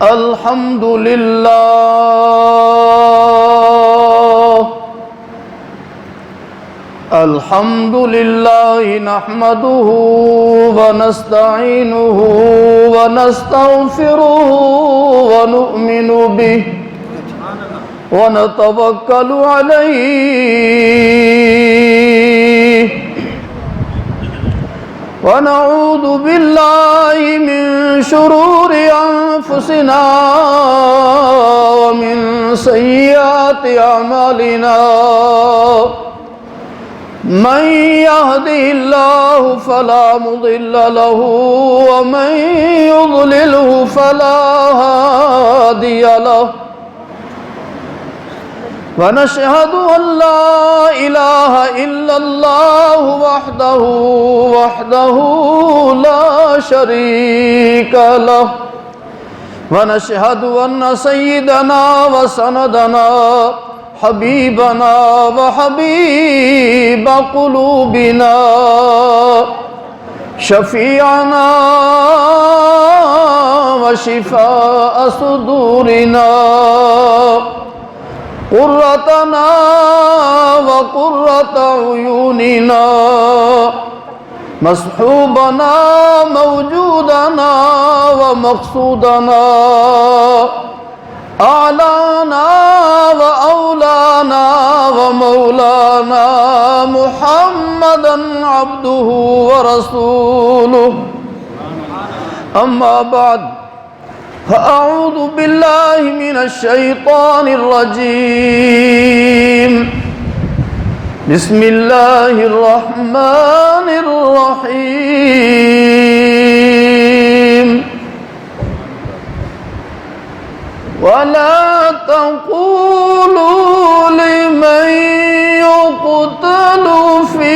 الحمد لله الحمد لله نحمده ونستعينه ونستغفره ونؤمن به ونتوكل عليه ونعوذ بالله من شرور أنفسنا ومن سيئات أعمالنا من يهده الله فلا مضل له ومن يضلله فلا هادي له ونشهد أن لا إله إلا الله وحده لا شريك له ونشهد أن سيدنا وسندنا حبيبنا وحبيب قلوبنا شفيعنا وشفاء صدورنا قرتنا وقرة عيوننا مصحوبنا موجودنا ومقصودنا أعلانا وأولانا ومولانا محمدا عبده ورسوله أما بعد فأعوذ بالله من الشيطان الرجيم بسم الله الرحمن الرحيم ولا تقولوا لمن يقتل في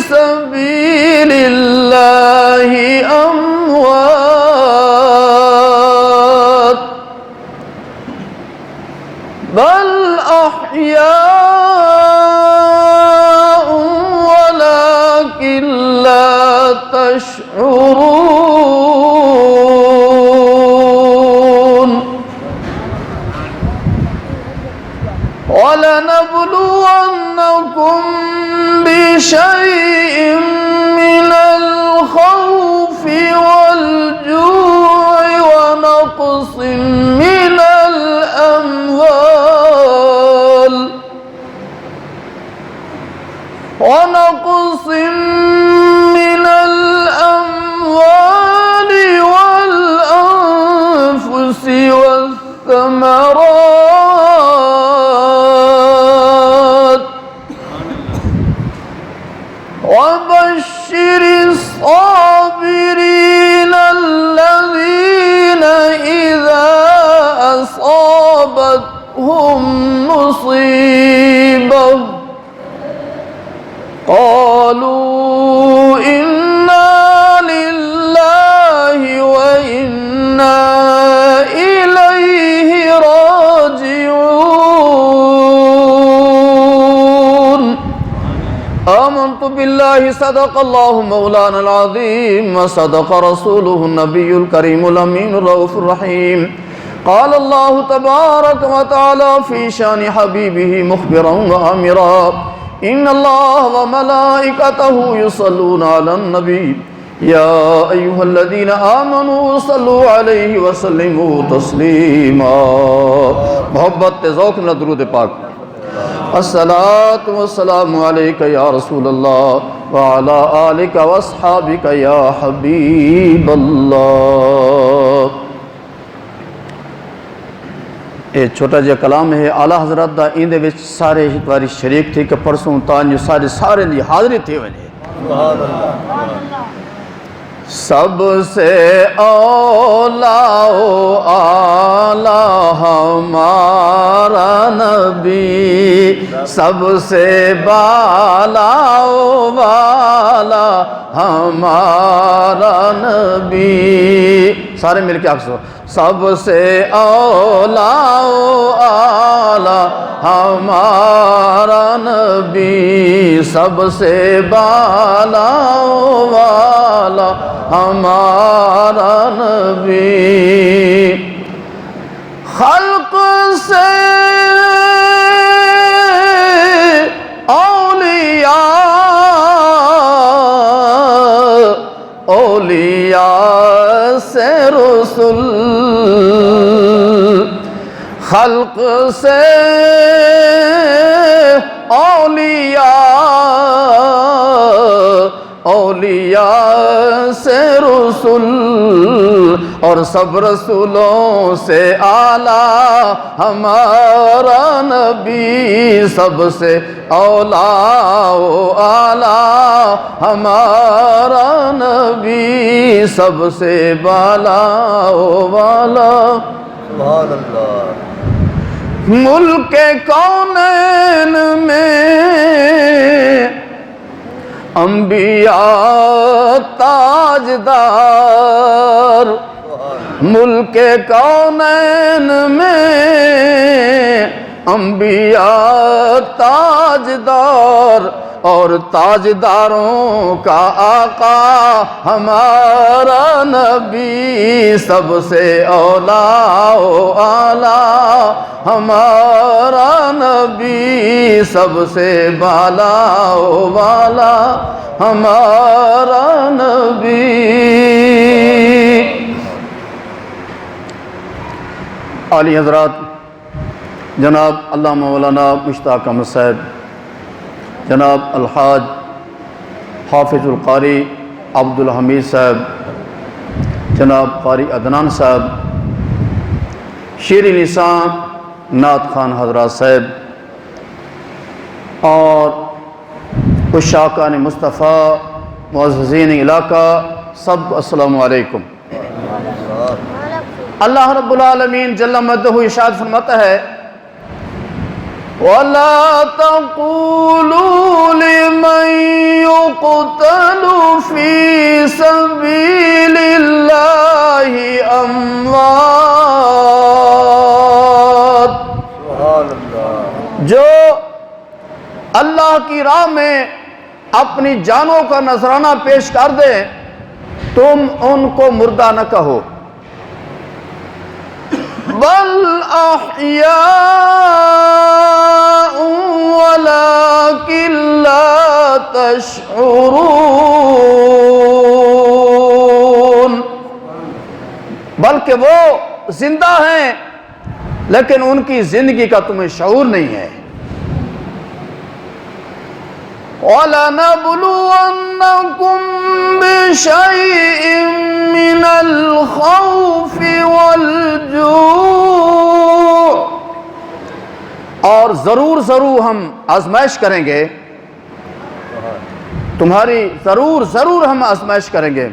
سبيل الله أموات بل أحياء ولكن لا تشعرون ولنبلونكم بشيء من الخوف والجوع ونقص من الأموال والأنفس والثمرات وبشر الصابرين الذين إذا أصابتهم مصيبة قالوا إنا لله وإنا إليه راجعون آمنت بالله صدق الله مولانا العظيم وصدق رسوله النبي الكريم الأمين الرؤوف الرحيم قال الله تبارك وتعالى في شان حبيبه مخبرا وآمرا إن الله وملائكته يصلون على النبي يا أيها الذين آمنوا صلوا عليه وسلموا تسليما محبت ذوق نہ درود پاک الصلاة والسلام عليك يا رسول الله وعلى آلك واصحابك يا حبيب الله یہ چھوٹا جا کلام ہے اعلیٰ حضرت دا ان دے وچ سارے ایک باری شریک تھے کہ پرسوں تان جو سارے دی حاضری تھے وجہ سب سے اولا و اعلیٰ ہمارا نبی سب سے بالا و والا ہمارا نبی سارے مل کے آخر سب سے اولا و اعلیٰ ہمارا نبی سب سے بالا و والا ہمارا نبی خلق سے اولیاء سے رسول، خلق سے اولیاء سے رسول، اور سب رسولوں سے اعلیٰ ہمارا نبی، سب سے اولیاء و اعلیٰ ہمارا نبی، سب سے بالا و بالا۔ سبحان اللہ۔ ملک کونین میں انبیاء تاجدار، ملک کونین میں انبیاء تاجدار، اور تاجداروں کا آقا ہمارا نبی، سب سے اولیاء و اعلیٰ ہمارا نبی، سب سے بالا و بالا ہمارا نبی۔ عالی حضرات، جناب علامہ مولانا مشتاق احمد صاحب، جناب الحاج حافظ القاری عبد الحمید صاحب، جناب قاری عدنان صاحب، شیر نساء نعت خان حضرات صاحب، اور عشاقان مصطفیٰ، معززین علاقہ، سب کو السلام علیکم۔ اللہ رب العالمین جل مجدہ ارشاد فرماتا ہے، وَلَا تَقُولُوا لِمَن يُقْتَلُ فِي سَبِيلِ اللَّهِ أَمْوَاتٌ، جو اللہ کی راہ میں اپنی جانوں کا نذرانہ پیش کر دے، تم ان کو مردہ نہ کہو، بل احیاء ولکن لا تشعرون، بلکہ وہ زندہ ہیں لیکن ان کی زندگی کا تمہیں شعور نہیں ہے۔ وَلَنَبْلُوَنَّكُمْ بِشَيْءٍ مِّنَ الْخَوْفِ وَالْجُوعِ، اور ضرور ہم آزمائش کریں گے تمہاری، ضرور ہم آزمائش کریں گے،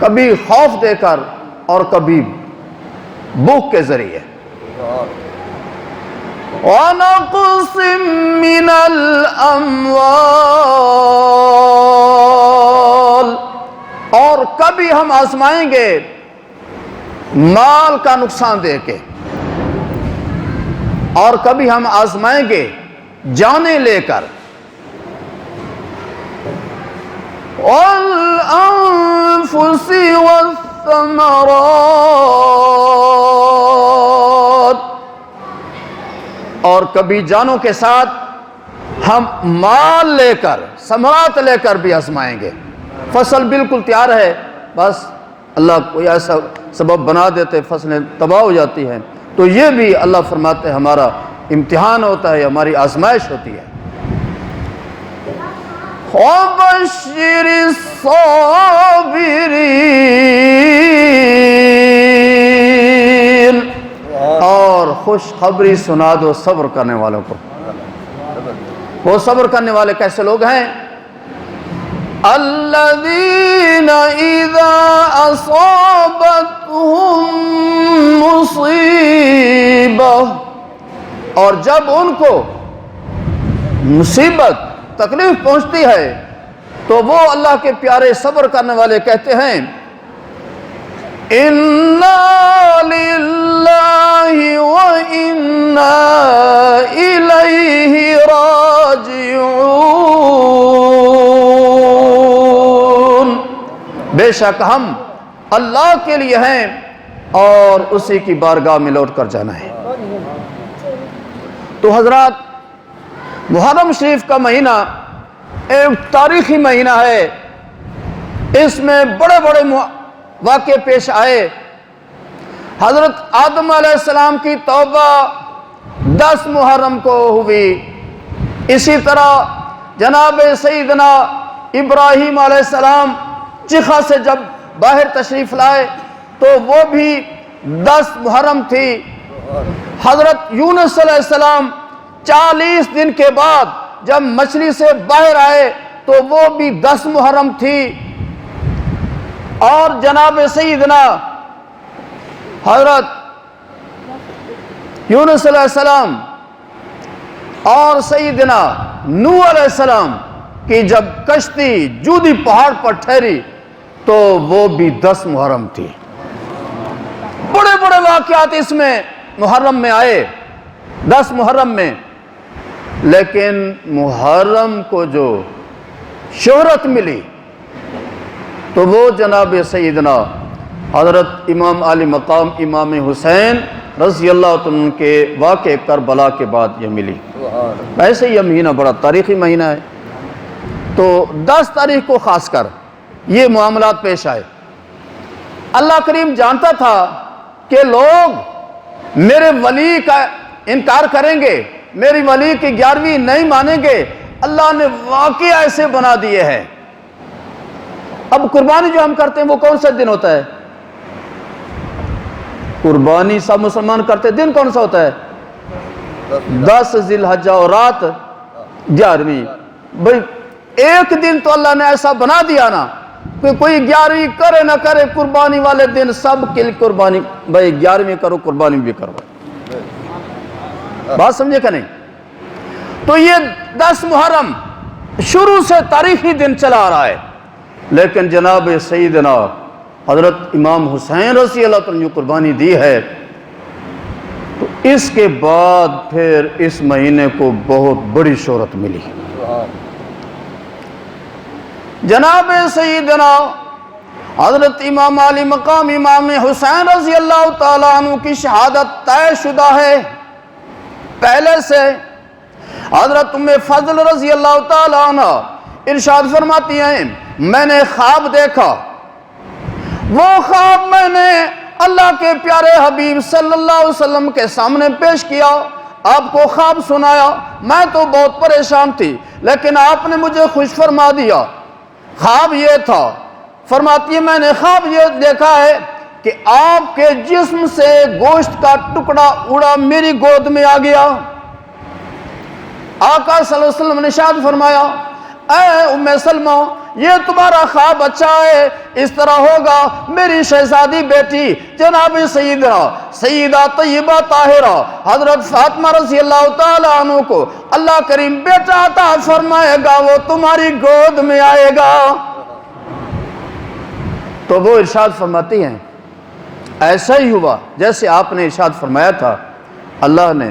کبھی خوف دے کر اور کبھی بھوک کے ذریعے۔ وَنَقْصٍ مِّنَ الْأَمْوَالِ، اور کبھی ہم آزمائیں گے مال کا نقصان دے کے، اور کبھی ہم آزمائیں گے جانیں لے کر، وَالْأَنفُسِ وَالثَّمَرَاتِ، اور کبھی جانوں کے ساتھ ہم مال لے کر، ثمرات لے کر بھی آزمائیں گے۔ فصل بالکل تیار ہے، بس اللہ کوئی ایسا سبب بنا دیتے فصلیں تباہ ہو جاتی ہیں، تو یہ بھی اللہ فرماتے ہیں ہمارا امتحان ہوتا ہے، ہماری آزمائش ہوتی ہے۔ وَبَشِّرِ الصَّابِرِينَ، اور خوشخبری سنا دو صبر کرنے والوں کو۔ وہ صبر کرنے والے کیسے لوگ ہیں؟ الذین اذا اصابتهم مصیبہ، اور جب ان کو مصیبت تکلیف پہنچتی ہے تو وہ اللہ کے پیارے صبر کرنے والے کہتے ہیں، اِنَّا لِلَّهِ وَإِنَّا إِلَيْهِ راجعون، بے شک ہم اللہ کے لیے ہیں اور اسی کی بارگاہ میں لوٹ کر جانا ہے۔ تو حضرات، محرم شریف کا مہینہ ایک تاریخی مہینہ ہے، اس میں بڑے بڑے واقعے پیش آئے۔ حضرت آدم علیہ السلام کی توبہ 10 محرم کو ہوئی، اسی طرح جناب سیدنا ابراہیم علیہ السلام چخا سے جب باہر تشریف لائے تو وہ بھی 10 محرم تھی۔ حضرت یونس علیہ السلام 40 دن کے بعد جب مچھلی سے باہر آئے تو وہ بھی 10 محرم تھی۔ اور جناب سیدنا حضرت یونس علیہ السلام اور سیدنا نوح علیہ السلام کی جب کشتی جودی پہاڑ پر ٹھہری تو وہ بھی 10 محرم تھی۔ بڑے بڑے واقعات اس میں محرم میں آئے، 10 محرم میں، لیکن محرم کو جو شہرت ملی تو وہ جناب سیدنا حضرت امام علی مقام امام حسین رضی اللہ عنہ کے واقع کربلا کے بعد یہ ملی۔ ویسے یہ مہینہ بڑا تاریخی مہینہ ہے، تو 10 تاریخ کو خاص کر یہ معاملات پیش آئے۔ اللہ کریم جانتا تھا کہ لوگ میرے ولی کا انکار کریں گے، میری ولی کی 11ویں نہیں مانیں گے، اللہ نے واقعہ ایسے بنا دیے ہیں۔ اب قربانی جو ہم کرتے ہیں وہ کون سا دن ہوتا ہے؟ قربانی سب مسلمان کرتے ہیں، دن کون سا ہوتا ہے؟ 10 ذی الحجہ اور رات 11ویں۔ بھئی ایک دن تو اللہ نے ایسا بنا دیا نا کہ کوئی 11ویں کرے نہ کرے، قربانی والے دن سب کے لیے قربانی، بھئی 11ویں کرو قربانی بھی کرو۔ بات سمجھے کہ نہیں؟ تو یہ 10 محرم شروع سے تاریخی دن چلا آ رہا ہے، لیکن جناب سیدنا حضرت امام حسین رضی اللہ عنہ جو قربانی دی ہے تو اس کے بعد پھر اس مہینے کو بہت بڑی شہرت ملی۔ جناب سیدنا حضرت امام علی مقام امام حسین رضی اللہ تعالیٰ عنہ کی شہادت طے شدہ ہے پہلے سے۔ حضرت ام فضل رضی اللہ تعالیٰ عنہ ارشاد فرماتی ہیں، میں نے خواب دیکھا، وہ خواب میں نے اللہ کے پیارے حبیب صلی اللہ علیہ وسلم کے سامنے پیش کیا، آپ کو خواب سنایا۔ میں تو بہت پریشان تھی، لیکن آپ نے مجھے خوش فرما دیا۔ خواب یہ تھا، فرماتی ہے میں نے خواب یہ دیکھا ہے کہ آپ کے جسم سے گوشت کا ٹکڑا اڑا میری گود میں آ گیا۔ آقا صلی اللہ علیہ وسلم نے ارشاد فرمایا، اے ام سلمہ، یہ تمہارا خواب اچھا ہے، اس طرح ہوگا میری شہزادی بیٹی جناب سیدہ طیبہ طاہرہ حضرت فاطمہ رضی اللہ تعالیٰ عنہ کو اللہ کریم بیٹا عطا فرمائے گا، وہ تمہاری گود میں آئے گا۔ تو وہ ارشاد فرماتی ہیں ایسا ہی ہوا جیسے آپ نے ارشاد فرمایا تھا، اللہ نے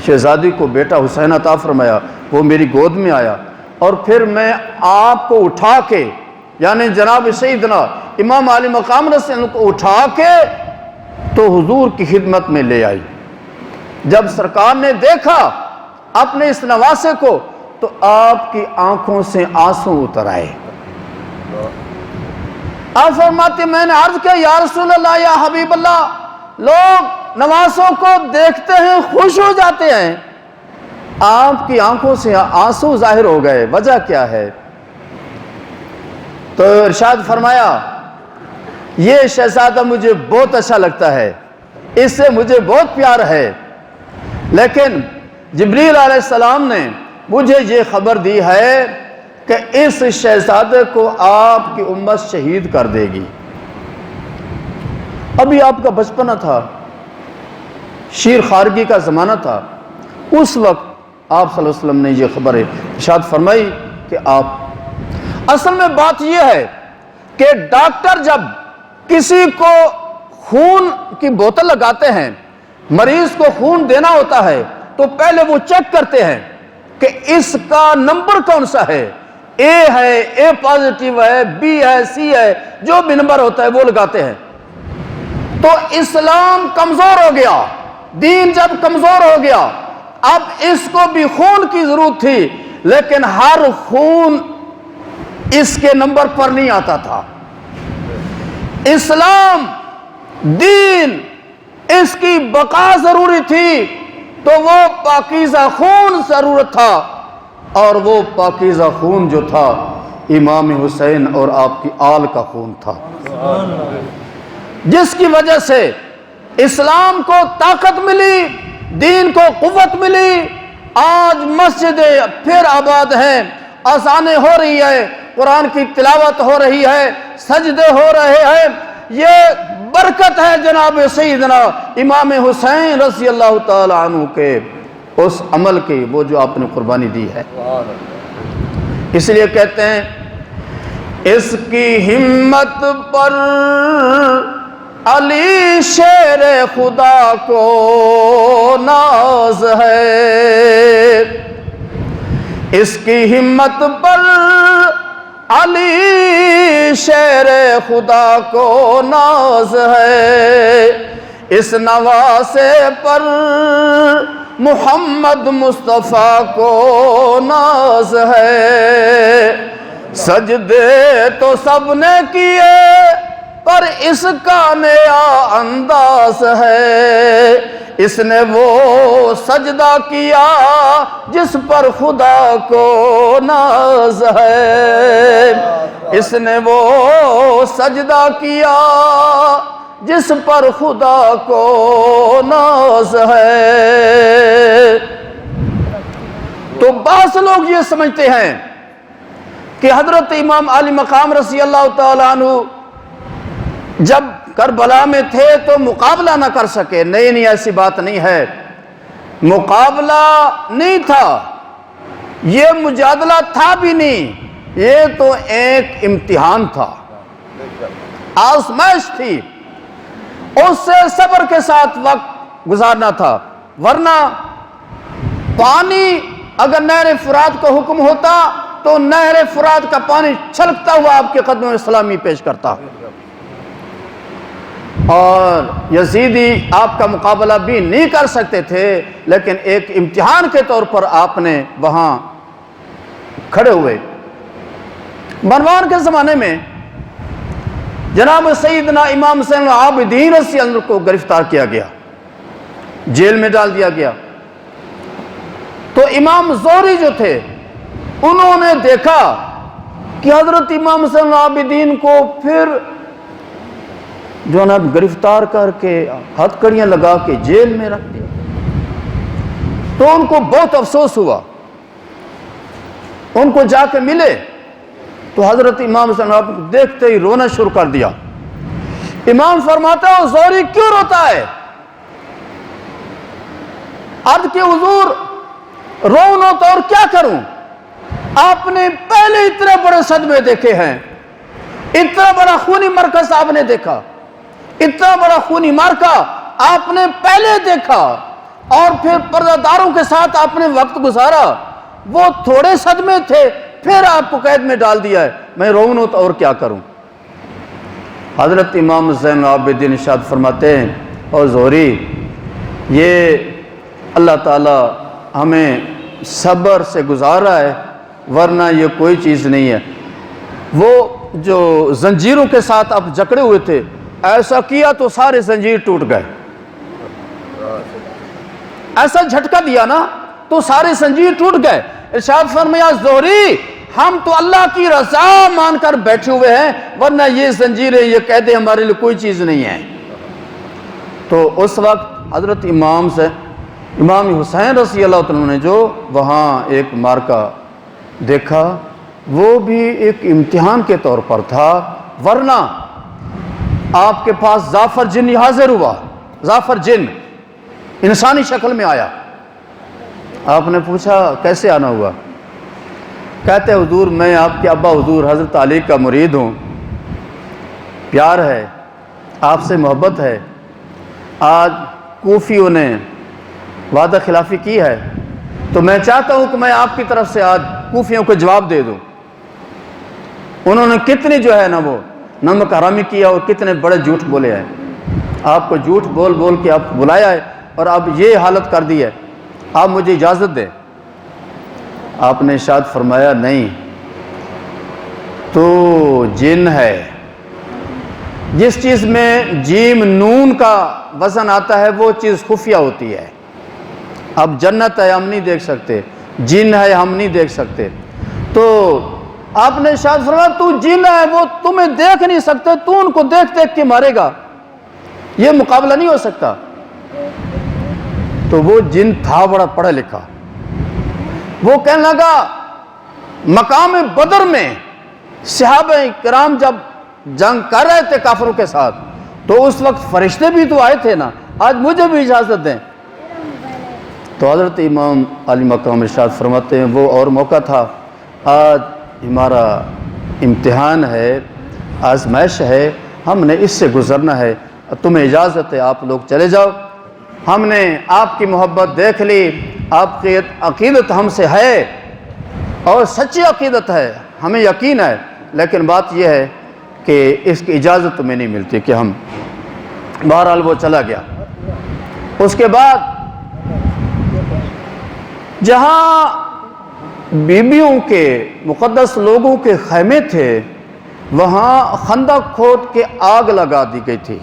شہزادی کو بیٹا حسین عطا فرمایا، وہ میری گود میں آیا، اور پھر میں آپ کو اٹھا کے، یعنی جناب سیدنا امام علی مقام رضی اللہ عنہ کو اٹھا کے تو حضور کی خدمت میں لے آئی۔ جب سرکار نے دیکھا اپنے اس نواسے کو تو آپ کی آنکھوں سے آنسو اتر آئے۔ آپ فرماتے میں نے عرض کیا یا رسول اللہ یا حبیب اللہ، لوگ نواسوں کو دیکھتے ہیں خوش ہو جاتے ہیں، آپ کی آنکھوں سے آنسو ظاہر ہو گئے، وجہ کیا ہے؟ تو ارشاد فرمایا یہ شہزادہ مجھے بہت اچھا لگتا ہے، اس سے مجھے بہت پیار ہے، لیکن جبریل علیہ السلام نے مجھے یہ خبر دی ہے کہ اس شہزادے کو آپ کی امت شہید کر دے گی۔ ابھی آپ کا بچپنا تھا، شیر خارگی کا زمانہ تھا، اس وقت آپ صلی اللہ علیہ وسلم نے یہ خبر ارشاد فرمائی کہ آپ، اصل میں بات یہ ہے کہ ڈاکٹر جب کسی کو خون کی بوتل لگاتے ہیں، مریض کو خون دینا ہوتا ہے تو پہلے وہ چیک کرتے ہیں کہ اس کا نمبر کون سا ہے، اے ہے، اے پازیٹیو ہے، بی ہے، سی ہے، جو بھی نمبر ہوتا ہے وہ لگاتے ہیں۔ تو اسلام کمزور ہو گیا، دین جب کمزور ہو گیا، اب اس کو بھی خون کی ضرورت تھی، لیکن ہر خون اس کے نمبر پر نہیں آتا تھا۔ اسلام دین اس کی بقا ضروری تھی، تو وہ پاکیزہ خون ضرورت تھا، اور وہ پاکیزہ خون جو تھا امام حسین اور آپ کی آل کا خون تھا، جس کی وجہ سے اسلام کو طاقت ملی، دین کو قوت ملی۔ آج مسجدیں پھر آباد ہیں، اذانیں ہو رہی ہے، قرآن کی تلاوت ہو رہی ہے، سجدے ہو رہے ہیں۔ یہ برکت ہے جناب سیدنا امام حسین رضی اللہ تعالی عنہ کے اس عمل کی، وہ جو آپ نے قربانی دی ہے۔ اس لیے کہتے ہیں اس کی ہمت پر علی شیر خدا کو ناز ہے، اس کی ہمت پر علی شیر خدا کو ناز ہے، اس نواسے پر محمد مصطفیٰ کو ناز ہے۔ سجدے تو سب نے کیے پر اس کا نیا انداز ہے، اس نے وہ سجدہ کیا جس پر خدا کو ناز ہے، اس نے وہ سجدہ کیا جس پر خدا کو ناز ہے۔ تو بعض لوگ یہ سمجھتے ہیں کہ حضرت امام علی مقام رضی اللہ تعالیٰ عنہ جب کربلا میں تھے تو مقابلہ نہ کر سکے۔ نہیں، ایسی بات نہیں ہے، مقابلہ نہیں تھا، یہ مجادلہ تھا بھی نہیں، یہ تو ایک امتحان تھا، آزمائش تھی، اس سے صبر کے ساتھ وقت گزارنا تھا۔ ورنہ پانی اگر نہر فرات کو حکم ہوتا تو نہر فرات کا پانی چھلکتا ہوا آپ کے قدموں میں سلامی پیش کرتا، اور یزیدی آپ کا مقابلہ بھی نہیں کر سکتے تھے، لیکن ایک امتحان کے طور پر آپ نے وہاں کھڑے ہوئے۔ مروان کے زمانے میں جناب سیدنا امام حسین العابدین رضی اللہ عنہ کو گرفتار کیا گیا، جیل میں ڈال دیا گیا۔ تو امام زہری جو تھے انہوں نے دیکھا کہ حضرت امام حسین العابدین کو پھر جو ہے نا گرفتار کر کے ہتھ کڑیاں لگا کے جیل میں رکھ دیا، تو ان کو بہت افسوس ہوا۔ ان کو جا کے ملے تو حضرت امام حسین العابدین کو دیکھتے ہی رونا شروع کر دیا۔ امام فرماتا ہے زہری کیوں روتا ہے؟ عرض کہ حضور رون ہوتا اور کیا کروں، آپ نے پہلے اتنے بڑے صدمے دیکھے ہیں، اتنا بڑا خونی مرکز آپ نے دیکھا، اتنا بڑا خونی مارکا آپ نے پہلے دیکھا، اور پھر پردہ داروں کے ساتھ آپ نے وقت گزارا، وہ تھوڑے صدمے تھے، پھر آپ کو قید میں ڈال دیا ہے، میں رون ہوتا اور کیا کروں۔ حضرت امام حسین العابدین ارشاد فرماتے ہیں اور زہری یہ اللہ تعالی ہمیں صبر سے گزارا ہے، ورنہ یہ کوئی چیز نہیں ہے۔ وہ جو زنجیروں کے ساتھ آپ جکڑے ہوئے تھے، ایسا کیا تو سارے زنجیر ٹوٹ گئے، ایسا جھٹکا دیا نا تو سارے زنجیر ٹوٹ گئے۔ ارشاد فرمایا زہری ہم تو اللہ کی رضا مان کر بیٹھے ہوئے ہیں، ورنہ یہ زنجیریں یہ قیدیں ہمارے لیے کوئی چیز نہیں ہے۔ تو اس وقت حضرت امام حسین رضی اللہ عنہ نے جو وہاں ایک مارکا دیکھا، وہ بھی ایک امتحان کے طور پر تھا، ورنہ آپ کے پاس ظافر جن حاضر ہوا، ظافر جن انسانی شکل میں آیا۔ آپ نے پوچھا کیسے آنا ہوا؟ کہتے حضور میں آپ کے ابا حضور حضرت علی کا مرید ہوں، پیار ہے، آپ سے محبت ہے، آج کوفیوں نے وعدہ خلافی کی ہے، تو میں چاہتا ہوں کہ میں آپ کی طرف سے آج کوفیوں کو جواب دے دوں۔ انہوں نے کتنی جو ہے نا وہ نمک حرامی کیا اور کتنے بڑے جھوٹ بولے ہیں، آپ کو جھوٹ بول بول کے آپ بلایا ہے اور اب یہ حالت کر دی ہے، آپ مجھے اجازت دیں۔ آپ نے ارشاد فرمایا نہیں، تو جن ہے۔ جس چیز میں جیم نون کا وزن آتا ہے وہ چیز خفیہ ہوتی ہے۔ اب جنت ہے ہم نہیں دیکھ سکتے، جن ہے ہم نہیں دیکھ سکتے، تو آپ نے ارشاد فرمایا تو جن ہے وہ تمہیں دیکھ نہیں سکتے، تو ان کو دیکھ دیکھ کے مارے گا، یہ مقابلہ نہیں ہو سکتا۔ تو وہ جن تھا بڑا پڑھا لکھا، وہ کہنے لگا مقام بدر میں صحابہ کرام جب جنگ کر رہے تھے کافروں کے ساتھ، تو اس وقت فرشتے بھی تو آئے تھے نا، آج مجھے بھی اجازت دیں۔ تو حضرت امام علی مقام ارشاد فرماتے ہیں وہ اور موقع تھا، آج ہمارا امتحان ہے، آزمائش ہے، ہم نے اس سے گزرنا ہے، تمہیں اجازت ہے آپ لوگ چلے جاؤ، ہم نے آپ کی محبت دیکھ لی، آپ کی عقیدت ہم سے ہے اور سچی عقیدت ہے، ہمیں یقین ہے، لیکن بات یہ ہے کہ اس کی اجازت تمہیں نہیں ملتی کہ ہم۔ بہرحال وہ چلا گیا۔ اس کے بعد جہاں بیبیوں کے مقدس لوگوں کے خیمے تھے وہاں خندق کھود کے آگ لگا دی گئی تھی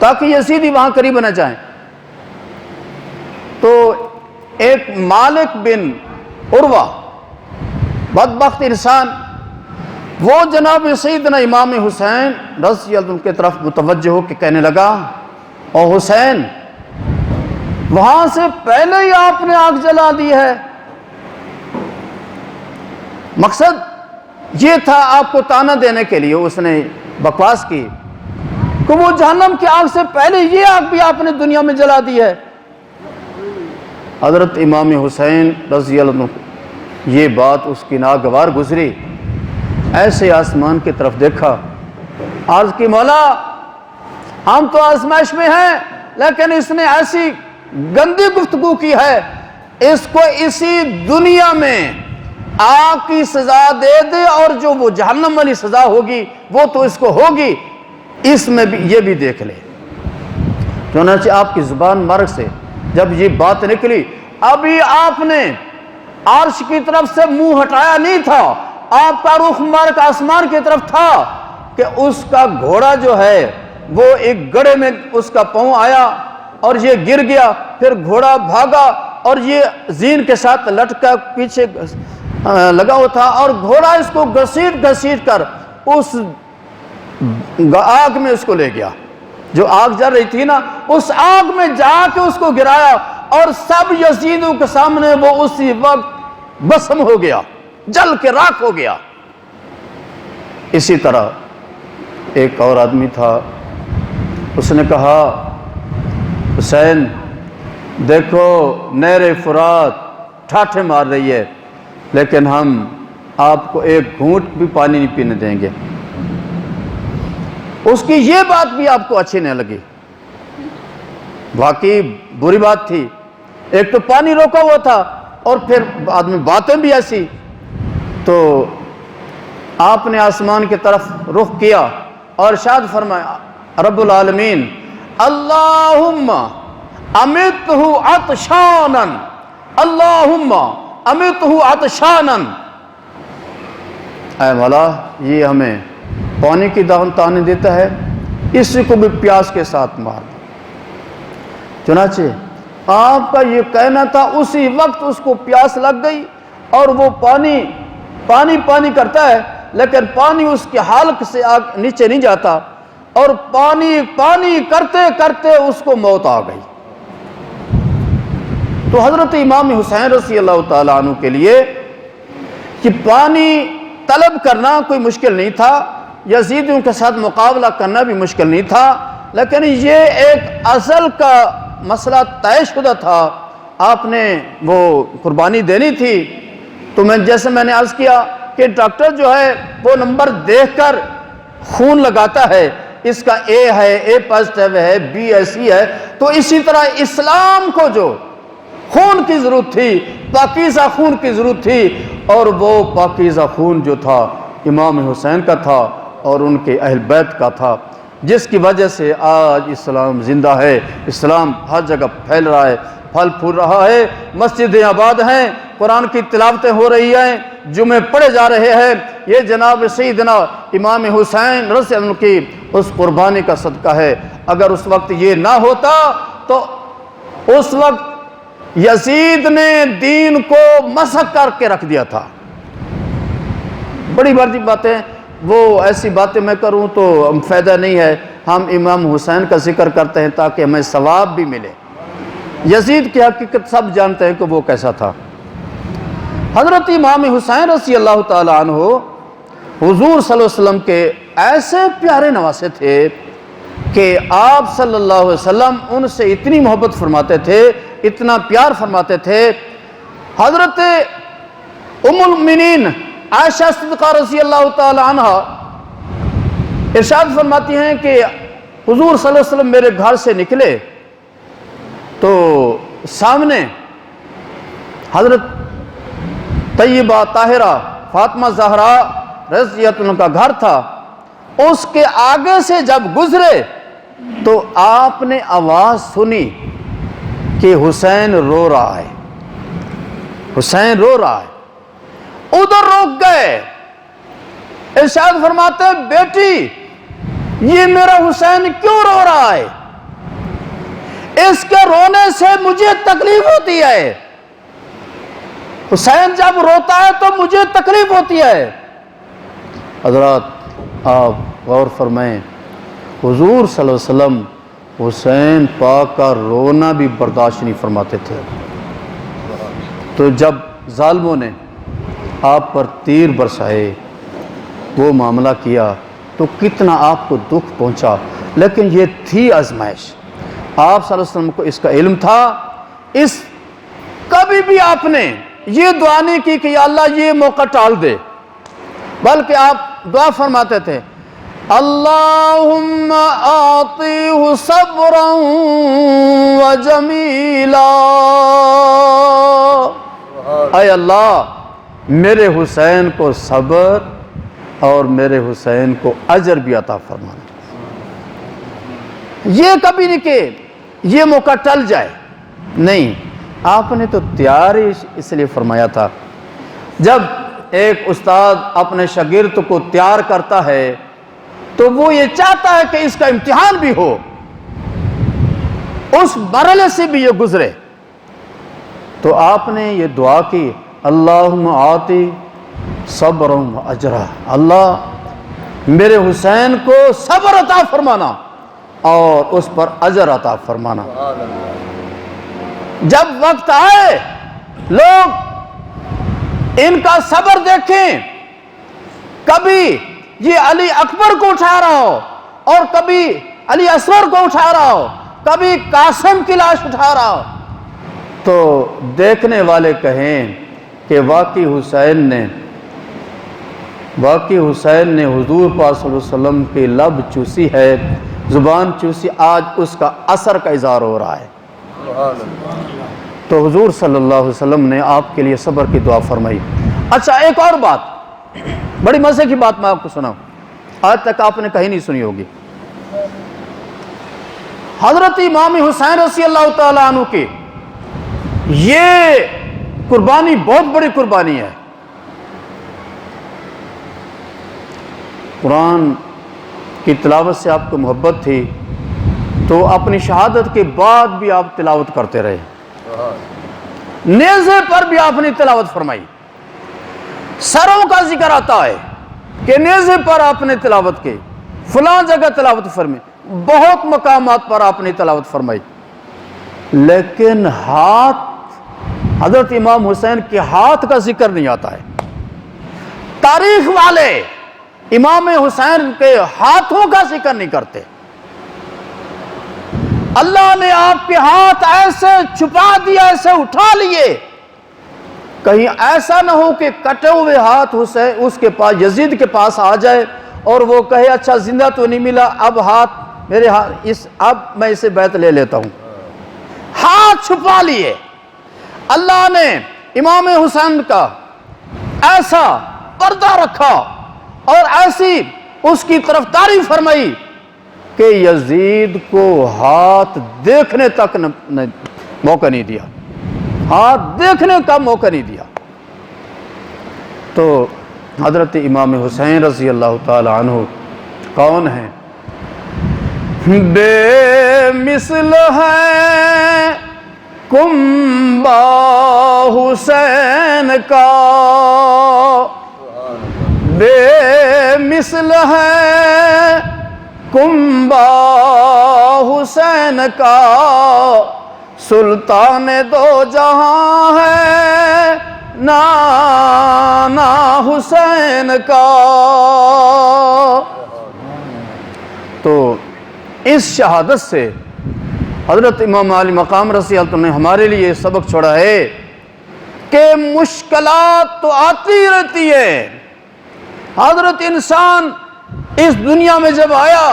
تاکہ یزیدی وہاں قریب نہ جائیں۔ تو ایک مالک بن عروہ بدبخت انسان، وہ جناب سیدنا امام حسین رضی اللہ عنہ کی طرف متوجہ ہو کے کہنے لگا او حسین، وہاں سے پہلے ہی آپ نے آگ جلا دی ہے۔ مقصد یہ تھا آپ کو تانا دینے کے لیے اس نے بکواس کی کہ وہ جہنم کی آگ سے پہلے یہ آگ بھی آپ نے دنیا میں جلا دی ہے۔ حضرت امام حسین رضی اللہ عنہ یہ بات اس کی ناگوار گزری، ایسے آسمان کی طرف دیکھا، عرض کی مولا ہم تو آزمائش میں ہیں، لیکن اس نے ایسی گندی گفتگو کی ہے، اس کو اسی دنیا میں آگ کی سزا دے دے اور جو وہ جہنم والی سزا ہوگی وہ تو اس کو ہوگی، اس میں بھی یہ بھی دیکھ لے۔ چنانچہ آپ کی زبان مرگ سے جب یہ بات نکلی، ابھی آپ نے عرش کی طرف سے منہ ہٹایا نہیں تھا، آپ کا رخ مرگ آسمان کی طرف تھا کہ اس کا گھوڑا جو ہے وہ ایک گڑھے میں اس کا پاؤں آیا اور یہ گر گیا، پھر گھوڑا بھاگا اور یہ زین کے ساتھ لٹکا پیچھے لگا ہوا تھا، اور گھوڑا اس کو گھسیٹ گھسیٹ کر اس آگ میں اس کو لے گیا، جو آگ جل رہی تھی نا اس آگ میں جا کے اس کو گرایا، اور سب یزیدوں کے سامنے وہ اسی وقت بسم ہو گیا، جل کے راکھ ہو گیا۔ اسی طرح ایک اور آدمی تھا، اس نے کہا حسین دیکھو نہر فرات ٹھاٹھے مار رہی ہے، لیکن ہم آپ کو ایک گھونٹ بھی پانی نہیں پینے دیں گے۔ اس کی یہ بات بھی آپ کو اچھی نہیں لگی، واقعی بری بات تھی، ایک تو پانی روکا ہوا تھا اور پھر آدمی باتیں بھی ایسی۔ تو آپ نے آسمان کی طرف رخ کیا اور ارشاد فرمایا رب العالمین اللہم امیتہ عطشانا، اللہم امیتہ عطشانا، اے مولا یہ ہمیں پانی کی تانے دیتا ہے، اس کو بھی پیاس کے ساتھ مار دو۔ چنانچہ آپ کا یہ کہنا تھا، اسی وقت اس کو پیاس لگ گئی اور وہ پانی پانی پانی کرتا ہے، لیکن پانی اس کے حلق سے نیچے نہیں جاتا، اور پانی پانی کرتے کرتے اس کو موت آ گئی۔ تو حضرت امام حسین رضی اللہ تعالیٰ عنہ کے لیے کہ پانی طلب کرنا کوئی مشکل نہیں تھا، یزیدیوں کے ساتھ مقابلہ کرنا بھی مشکل نہیں تھا، لیکن یہ ایک ازل کا مسئلہ طے شدہ تھا، آپ نے وہ قربانی دینی تھی۔ تو جیسے میں نے عرض کیا کہ ڈاکٹر جو ہے وہ نمبر دیکھ کر خون لگاتا ہے، اس کا اے ہے، اے پازیٹیو ہے، بی ہے، سی ہے، تو اسی طرح اسلام کو جو خون کی ضرورت تھی، پاکیزہ خون کی ضرورت تھی، اور وہ پاکیزہ خون جو تھا امام حسین کا تھا اور ان کے اہل بیت کا تھا۔ جس کی وجہ سے آج اسلام زندہ ہے، اسلام ہر جگہ پھیل رہا ہے، پھل پھول رہا ہے، مسجدیں آباد ہیں، قرآن کی تلاوتیں ہو رہی ہیں، جمعے پڑھے جا رہے ہیں۔ یہ جناب سیدنا امام حسین رضی اللہ عنہ کی اس قربانی کا صدقہ ہے۔ اگر اس وقت یہ نہ ہوتا تو اس وقت یزید نے دین کو مسخ کر کے رکھ دیا تھا۔ بڑی بڑی باتیں، وہ ایسی باتیں میں کروں تو فائدہ نہیں ہے، ہم امام حسین کا ذکر کرتے ہیں تاکہ ہمیں ثواب بھی ملے۔ یزید کی حقیقت سب جانتے ہیں کہ وہ کیسا تھا۔ حضرت امام حسین رضی اللہ تعالیٰ عنہ حضور صلی اللہ علیہ وسلم کے ایسے پیارے نواسے تھے کہ آپ صلی اللہ علیہ وسلم ان سے اتنی محبت فرماتے تھے، اتنا پیار فرماتے تھے۔ حضرت ام المؤمنین عائشہ صدیقہ رضی اللہ تعالیٰ عنہ ارشاد فرماتی ہیں کہ حضور صلی اللہ علیہ وسلم میرے گھر سے نکلے تو سامنے حضرت طیبہ طاہرہ فاطمہ زہرا رضی اللہ عنہ کا گھر تھا۔ اس کے آگے سے جب گزرے تو آپ نے آواز سنی کہ حسین رو رہا ہے، حسین رو رہا ہے۔ ادھر رک گئے، ارشاد فرماتے ہیں بیٹی یہ میرا حسین کیوں رو رہا ہے؟ اس کے رونے سے مجھے تکلیف ہوتی ہے، حسین جب روتا ہے تو مجھے تکلیف ہوتی ہے۔ حضرات آپ غور فرمائیں، حضور صلی اللہ علیہ وسلم حسین پاک کا رونا بھی برداشت نہیں فرماتے تھے۔ تو جب ظالموں نے آپ پر تیر برسائے، وہ معاملہ کیا تو کتنا آپ کو دکھ پہنچا، لیکن یہ تھی آزمائش۔ آپ صلی اللہ علیہ وسلم کو اس کا علم تھا۔ اس کبھی بھی آپ نے یہ دعا نہیں کی کہ یا اللہ یہ موقع ٹال دے، بلکہ آپ دعا فرماتے تھے اللہم آتیہ صبرا وجمیلا، اے اللہ میرے حسین کو صبر اور میرے حسین کو اجر بھی عطا فرمانا۔ یہ کبھی نہیں کہ یہ موقع ٹل جائے، نہیں، آپ نے تو تیار ہی اس لیے فرمایا تھا۔ جب ایک استاد اپنے شاگرد کو تیار کرتا ہے تو وہ یہ چاہتا ہے کہ اس کا امتحان بھی ہو، اس مرحلے سے بھی یہ گزرے۔ تو آپ نے یہ دعا کی اللہم آتی صبرا و اجرا، اللہ میرے حسین کو صبر عطا فرمانا اور اس پر اجر عطا فرمانا۔ جب وقت آئے لوگ ان کا صبر دیکھیں، کبھی یہ علی اکبر کو اٹھا رہا ہو اور کبھی علی اصغر کو اٹھا رہا ہو، کبھی قاسم کی لاش اٹھا رہا ہو، تو دیکھنے والے کہیں کہ واقعی حسین نے حضور پاک صلی اللہ علیہ وسلم کی لب چوسی ہے، زبان چوسی، آج اس کا اثر کا اظہار ہو رہا ہے۔ تو حضور صلی اللہ علیہ وسلم نے آپ کے لیے صبر کی دعا فرمائی۔ اچھا ایک اور بات، بڑی مزے کی بات میں آپ کو سناؤں، آج تک آپ نے کہیں نہیں سنی ہوگی۔ حضرت امام حسین رضی اللہ تعالیٰ عنہ کی یہ قربانی بہت بڑی قربانی ہے۔ قرآن کی تلاوت سے آپ کو محبت تھی تو اپنی شہادت کے بعد بھی آپ تلاوت کرتے رہے، نیزے پر بھی آپ نے تلاوت فرمائی۔ سروں کا ذکر آتا ہے کہ نیزے پر آپ نے تلاوت کی، فلاں جگہ تلاوت فرمائی، بہت مقامات پر آپ نے تلاوت فرمائی، لیکن ہاتھ، حضرت امام حسین کے ہاتھ کا ذکر نہیں آتا ہے۔ تاریخ والے امام حسین کے ہاتھوں کا ذکر نہیں کرتے۔ اللہ نے آپ کے ہاتھ ایسے چھپا دیا، ایسے اٹھا لیے، کہیں ایسا نہ ہو کہ کٹے ہوئے ہاتھ حسین اس کے پاس، یزید کے پاس آ جائے اور وہ کہے اچھا زندہ تو نہیں ملا، اب ہاتھ میرے ہاتھ اب میں اسے بیعت لے لیتا ہوں۔ ہاتھ چھپا لیے۔ اللہ نے امام حسین کا ایسا پردہ رکھا اور ایسی اس کی طرف تعریف فرمائی کہ یزید کو ہاتھ دیکھنے تک موقع نہیں دیا، ہاتھ دیکھنے کا موقع نہیں دیا۔ تو حضرت امام حسین رضی اللہ تعالی عنہ کون ہیں؟ بے مثل ہے کنبہ حسین کا، بے مثل ہے کنبہ حسین کا، سلطان دو جہاں ہے نانا حسین کا۔ تو اس شہادت سے حضرت امام علی مقام رضی اللہ عنہ نے ہمارے لیے سبق چھوڑا ہے کہ مشکلات تو آتی رہتی ہے۔ حضرت انسان اس دنیا میں جب آیا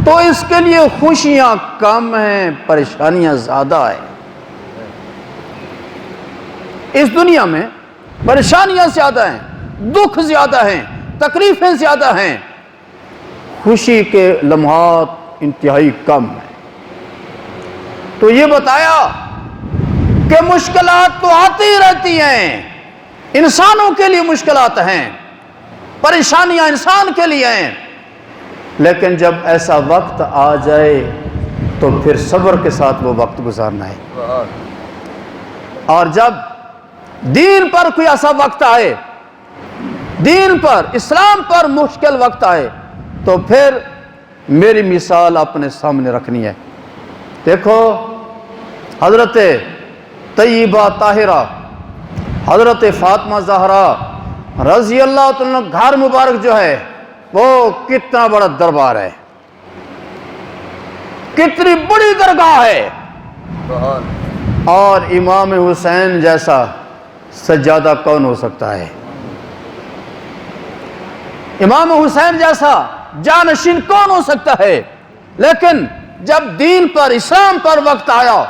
تو اس کے لیے خوشیاں کم ہیں، پریشانیاں زیادہ ہیں۔ اس دنیا میں پریشانیاں زیادہ ہیں، دکھ زیادہ ہیں، تکلیفیں زیادہ ہیں، خوشی کے لمحات انتہائی کم ہیں۔ تو یہ بتایا کہ مشکلات تو آتی رہتی ہیں، انسانوں کے لیے مشکلات ہیں، پریشانیاں انسان کے لیے ہیں، لیکن جب ایسا وقت آ جائے تو پھر صبر کے ساتھ وہ وقت گزارنا ہے۔ اور جب دین پر کوئی ایسا وقت آئے، دین پر، اسلام پر مشکل وقت آئے، تو پھر میری مثال اپنے سامنے رکھنی ہے۔ دیکھو حضرت طیبہ طاہرہ، حضرت فاطمہ زہرا رضی اللہ عنہ، گھر مبارک جو ہے وہ کتنا بڑا دربار ہے، کتنی بڑی درگاہ ہے، اور امام حسین جیسا سجادہ کون ہو سکتا ہے؟ امام حسین جیسا جانشین کون ہو سکتا ہے؟ لیکن جب دین پر، اسلام پر وقت آیا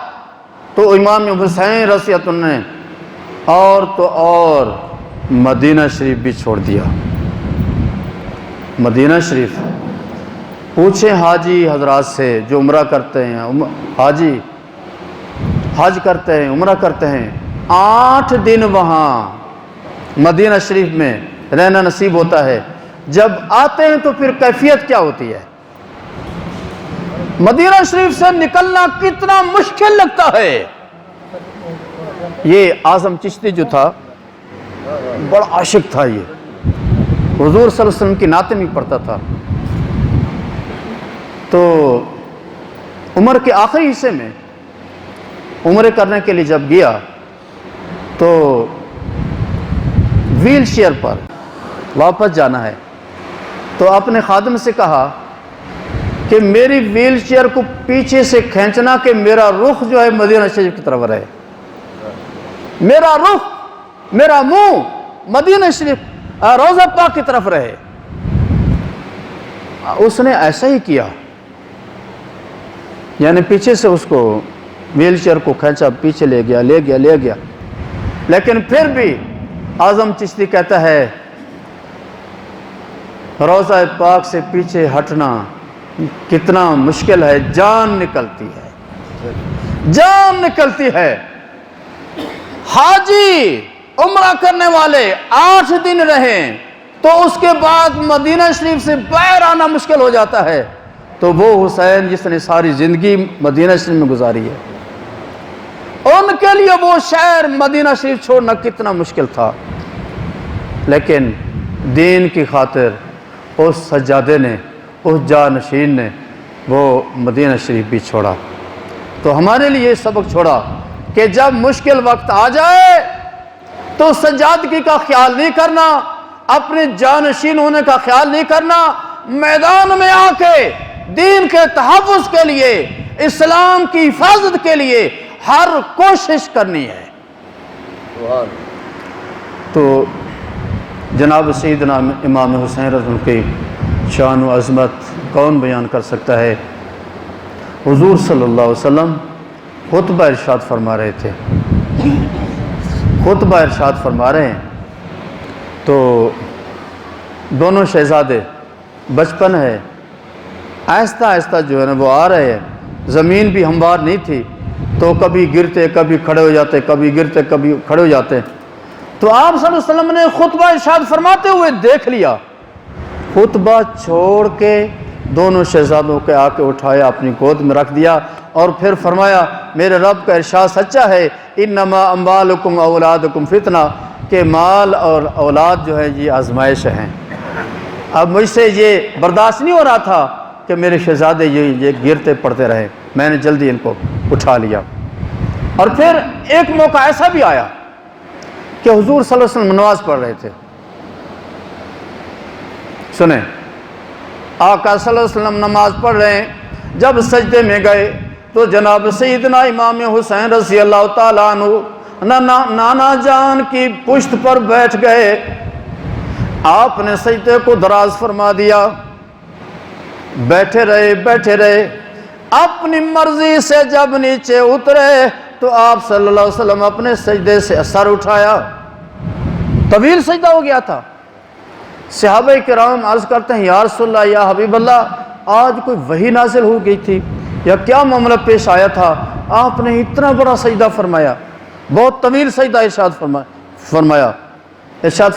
تو امام حسین رضی اللہ عنہ نے اور تو اور مدینہ شریف بھی چھوڑ دیا۔ مدینہ شریف، پوچھیں حاجی حضرات سے جو عمرہ کرتے ہیں، حاجی حج کرتے ہیں، عمرہ کرتے ہیں، 8 دن وہاں مدینہ شریف میں رہنا نصیب ہوتا ہے، جب آتے ہیں تو پھر کیفیت کیا ہوتی ہے؟ مدینہ شریف سے نکلنا کتنا مشکل لگتا ہے۔ یہ اعظم چشتی جو تھا بڑا عاشق تھا، یہ حضور صلی اللہ علیہ وسلم کی نعتیں بھی پڑھتا تھا۔ تو عمر کے آخری حصے میں عمرے کرنے کے لیے جب گیا تو ویل چیئر پر واپس جانا ہے، تو اپنے خادم سے کہا کہ میری ویل چیئر کو پیچھے سے کھینچنا کہ میرا رخ جو ہے مدینہ شریف کی طرف رہے، میرا رخ، میرا منہ مدینہ شریف روضہ پاک کی طرف رہے۔ اس نے ایسا ہی کیا، یعنی پیچھے سے اس کو ویل چیئر کو کھینچا، پیچھے لے گیا، لیکن پھر بھی اعظم چشتی کہتا ہے روضہ پاک سے پیچھے ہٹنا کتنا مشکل ہے، جان نکلتی ہے۔ حاجی عمرہ کرنے والے 8 دن رہیں تو اس کے بعد مدینہ شریف سے باہر آنا مشکل ہو جاتا ہے، تو وہ حسین جس نے ساری زندگی مدینہ شریف میں گزاری ہے، ان کے لیے وہ شہر مدینہ شریف چھوڑنا کتنا مشکل تھا، لیکن دین کی خاطر اس سجادے نے، اس جانشین نے وہ مدینہ شریف بھی چھوڑا۔ تو ہمارے لیے یہ سبق چھوڑا کہ جب مشکل وقت آ جائے تو سجادگی کا خیال نہیں کرنا، اپنے جانشین ہونے کا خیال نہیں کرنا، میدان میں آ کے دین کے تحفظ کے لیے، اسلام کی حفاظت کے لیے ہر کوشش کرنی ہے۔ تو جناب سیدنا امام حسین رضی اللہ عنہ کی شان و عظمت کون بیان کر سکتا ہے؟ حضور صلی اللہ علیہ وسلم خطبہ ارشاد فرما رہے تھے، خطبہ ارشاد فرما رہے ہیں، تو دونوں شہزادے، بچپن ہے، آہستہ آہستہ جو ہے نا وہ آ رہے ہیں، زمین بھی ہموار نہیں تھی، تو کبھی گرتے کبھی کھڑے ہو جاتے، کبھی گرتے کبھی کھڑے ہو جاتے۔ تو آپ صلی اللہ علیہ وسلم نے خطبہ ارشاد فرماتے ہوئے دیکھ لیا، خطبہ چھوڑ کے دونوں شہزادوں کے آ کے اٹھایا، اپنی گود میں رکھ دیا، اور پھر فرمایا میرے رب کا ارشاد سچا ہے، انما اموالکم اولادکم فتنہ، کہ مال اور اولاد جو ہے یہ آزمائش ہیں۔ اب مجھ سے یہ برداشت نہیں ہو رہا تھا کہ میرے شہزادے یہ گرتے پڑتے رہے، میں نے جلدی ان کو اٹھا لیا۔ اور پھر ایک موقع ایسا بھی آیا کہ حضور صلی اللہ علیہ وسلم نماز پڑھ رہے تھے، سنیں، آقا صلی اللہ علیہ وسلم نماز پڑھ رہے ہیں، جب سجدے میں گئے تو جناب سیدنا امام حسین رضی اللہ تعالیٰ عنہ نانا جان کی پشت پر بیٹھ گئے، آپ نے سجدے کو دراز فرما دیا، بیٹھے رہے، اپنی مرضی سے جب نیچے اترے تو آپ صلی اللہ علیہ وسلم اپنے سجدے سے سر اٹھایا، طویل سجدہ ہو گیا تھا۔ صحابہ کرام عرض کرتے ہیں یا رسول اللہ، یا حبیب اللہ، آج کوئی وحی نازل ہو گئی تھی یا کیا معاملہ پیش آیا تھا، آپ نے اتنا بڑا سجدہ فرمایا، بہت طویل سجدہ ارشاد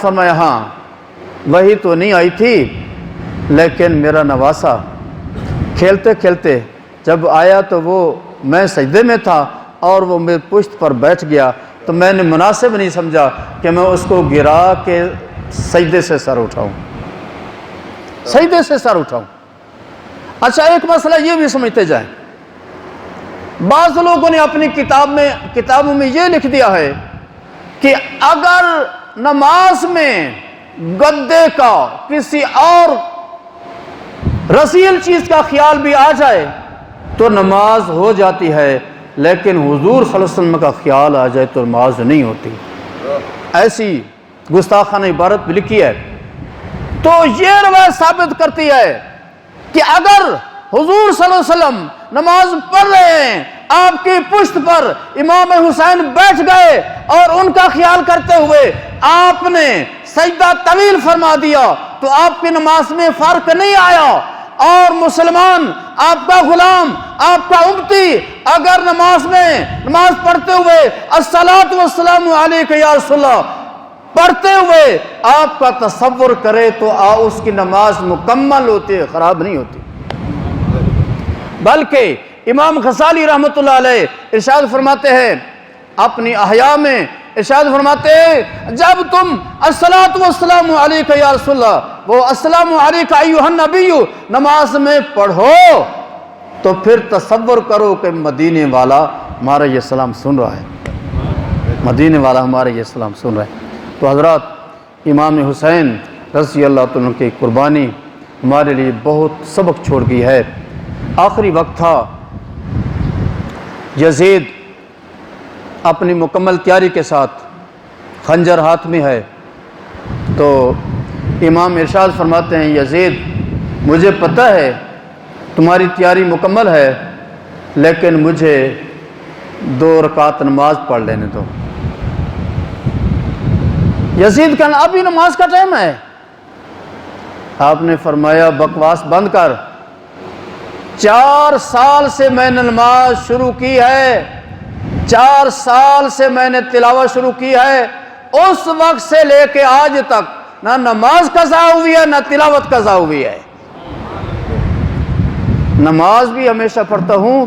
فرمایا ہاں وحی تو نہیں آئی تھی، لیکن میرا نواسا کھیلتے کھیلتے جب آیا تو وہ میں سجدے میں تھا اور وہ میرے پشت پر بیٹھ گیا، تو میں نے مناسب نہیں سمجھا کہ میں اس کو گرا کے سجدے سے سر اٹھاؤں۔ اچھا، ایک مسئلہ یہ بھی سمجھتے جائیں، بعض لوگوں نے اپنی کتابوں میں یہ لکھ دیا ہے کہ اگر نماز میں گدے کا کسی اور رسیل چیز کا خیال بھی آ جائے تو نماز ہو جاتی ہے، لیکن حضور صلی اللہ علیہ وسلم کا خیال آ جائے تو نماز نہیں ہوتی۔ ایسی گستاخانہ عبارت بھی لکھی ہے۔ تو یہ روایت ثابت کرتی ہے کہ اگر حضور صلی اللہ علیہ وسلم نماز پڑھ رہے ہیں، آپ کی پشت پر امام حسین بیٹھ گئے اور ان کا خیال کرتے ہوئے آپ نے سجدہ طویل فرما دیا تو آپ کی نماز میں فرق نہیں آیا، اور مسلمان، آپ کا غلام، آپ کا امتی اگر نماز پڑھتے ہوئے الصلاۃ والسلام علیک یا رسول اللہ پڑھتے ہوئے آپ کا تصور کرے تو اس کی نماز مکمل ہوتی ہے، خراب نہیں ہوتی۔ بلکہ امام غزالی رحمۃ اللہ علیہ ارشاد فرماتے ہیں اپنی احیاء میں، ارشاد فرماتے ہیں جب تم الصلاۃ والسلام علیک یا رسول اللہ، وہ السلام علیک ایھا النبی نماز میں پڑھو تو پھر تصور کرو کہ مدینے والا ہمارا یہ سلام سن رہا ہے، مدینے والا ہمارا یہ سلام سن رہا ہے۔ تو حضرات، امام حسین رضی اللہ عنہ کی قربانی ہمارے لیے بہت سبق چھوڑ گئی ہے۔ آخری وقت تھا، یزید اپنی مکمل تیاری کے ساتھ خنجر ہاتھ میں ہے، تو امام ارشاد فرماتے ہیں یزید مجھے پتہ ہے تمہاری تیاری مکمل ہے، لیکن مجھے 2 رکعت نماز پڑھ لینے دو۔ یزید کہنا ابھی نماز کا ٹائم ہے۔ آپ نے فرمایا بکواس بند کر، 4 سال سے میں نے نماز شروع کی ہے، 4 سال سے میں نے تلاوت شروع کی ہے، اس وقت سے لے کے آج تک نہ نماز قضا ہوئی ہے نہ تلاوت قضا ہوئی ہے۔ نماز بھی ہمیشہ پڑھتا ہوں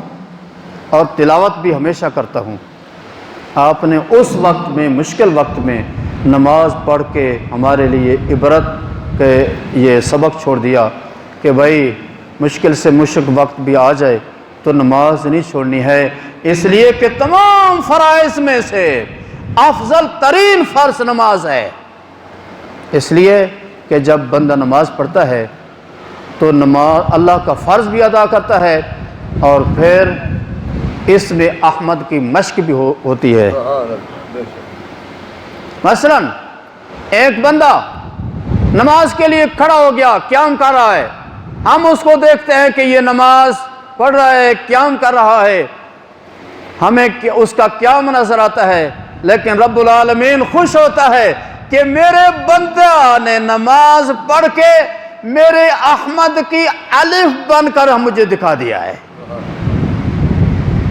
اور تلاوت بھی ہمیشہ کرتا ہوں۔ آپ نے اس وقت میں، مشکل وقت میں نماز پڑھ کے ہمارے لیے عبرت کے یہ سبق چھوڑ دیا کہ بھائی مشکل سے مشکل وقت بھی آ جائے تو نماز نہیں چھوڑنی ہے، اس لیے کہ تمام فرائض میں سے افضل ترین فرض نماز ہے۔ اس لیے کہ جب بندہ نماز پڑھتا ہے تو نماز اللہ کا فرض بھی ادا کرتا ہے، اور پھر اس میں احمد کی مشق بھی ہوتی ہے۔ مثلا ایک بندہ نماز کے لیے کھڑا ہو گیا، قیام کر رہا ہے، ہم اس کو دیکھتے ہیں کہ یہ نماز پڑھ رہا ہے، قیام کر رہا ہے، ہمیں اس کا قیام نظر آتا ہے، لیکن رب العالمین خوش ہوتا ہے کہ میرے بندہ نے نماز پڑھ کے میرے احمد کی الف بن کر مجھے دکھا دیا ہے۔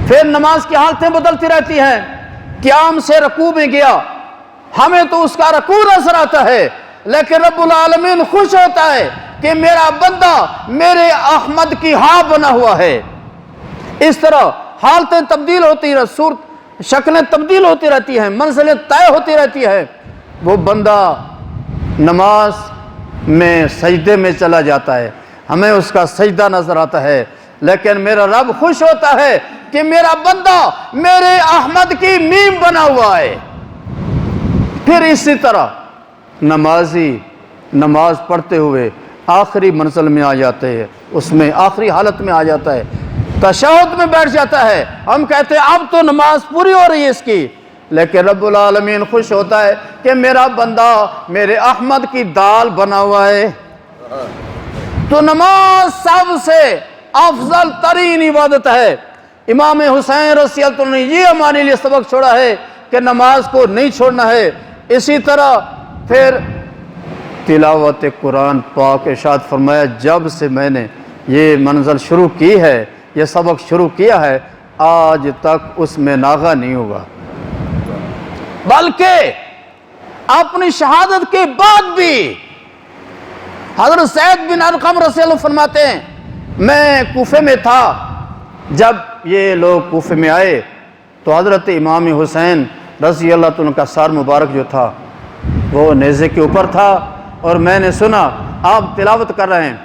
پھر نماز کی حالتیں بدلتی رہتی ہیں، قیام سے رکوع میں گیا، ہمیں تو اس کا رکوع نظر آتا ہے، لیکن رب العالمین خوش ہوتا ہے کہ میرا بندہ میرے احمد کی ہاں بنا ہوا ہے۔ اس طرح حالتیں تبدیل ہوتی رہتی، صورت شکلیں تبدیل ہوتی رہتی ہیں، منزلیں طے ہوتی رہتی ہیں۔ وہ بندہ نماز میں سجدے میں چلا جاتا ہے، ہمیں اس کا سجدہ نظر آتا ہے، لیکن میرا رب خوش ہوتا ہے کہ میرا بندہ میرے احمد کی میم بنا ہوا ہے۔ پھر اسی طرح نمازی نماز پڑھتے ہوئے آخری منزل میں آ جاتے ہیں، اس میں آخری حالت میں آ جاتا ہے، تشہد میں بیٹھ جاتا ہے، ہم کہتے ہیں اب تو نماز پوری ہو رہی ہے اس کی، لیکن رب العالمین خوش ہوتا ہے کہ میرا بندہ میرے احمد کی دال بنا ہوا ہے۔ تو نماز سب سے افضل ترین عبادت ہے۔ امام حسین رضی اللہ عنہ نے یہ ہمارے لیے سبق چھوڑا ہے کہ نماز کو نہیں چھوڑنا ہے۔ اسی طرح پھر تلاوت قرآن پاک، ارشاد فرمایا جب سے میں نے یہ منزل شروع کی ہے، یہ سبق شروع کیا ہے، آج تک اس میں ناغہ نہیں ہوا، بلکہ اپنی شہادت کے بعد بھی حضرت زید بن ارقم رضی اللہ عنہ فرماتے ہیں میں کوفے میں تھا، جب یہ لوگ کوفے میں آئے تو حضرت امام حسین رضی اللہ عنہ کا سر مبارک جو تھا وہ نیزے کے اوپر تھا، اور میں نے سنا آپ تلاوت کر رہے ہیں